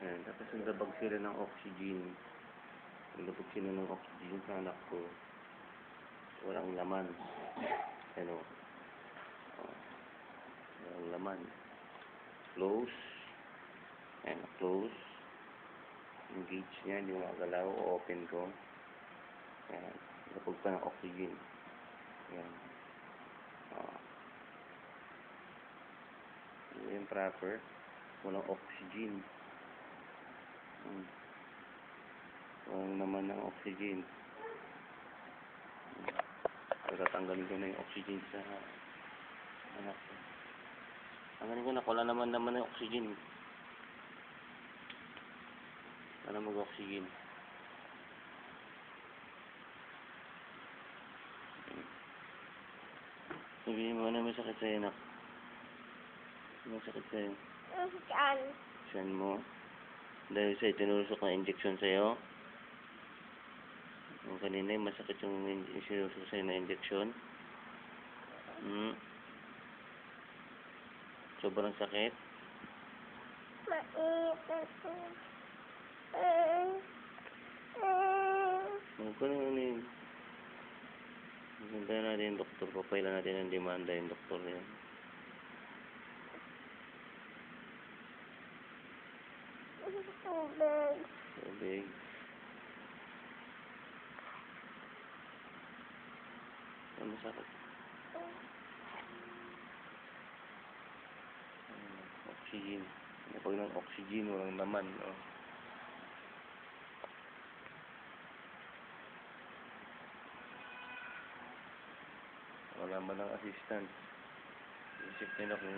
Ayan, tapos naglabag sila ng oxygen. Naglabag sila ng oxygen sa anak ko. Walang laman. Ano? Oh, walang laman. Close. Ayan, close. Yung gauge niya, hindi magalaw. Open ko. Ayan, naglabag pa ng oxygen. Ayan. Oh. Yung proper. Walang oxygen. Walang naman ng oxygen. Tatanggalin ko na yung oxygen sa anak ko. Tanggalin ko na, wala naman ng oxygen. Wala mag-oxygen. Sabihin mo na may sakit sa'yo, anak. May sakit sa'yo. Saan? Saan mo? Dahil sa itinusok na injection sa'yo. Yung kanina yung masakit yung sinusok sa'yo na injection. Sobrang sakit. Mainit ako. Huwag ka naman yun. Hintayin natin yung doktor. Papailan natin ang demanda yung doktor yan. Tubig. Tubig. Ano sakit? Oxygen. Kapag ng oxygen, walang naman. Oh. Wala man ng assistant. Isip nila kung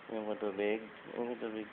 yung tubig. Yung tubig.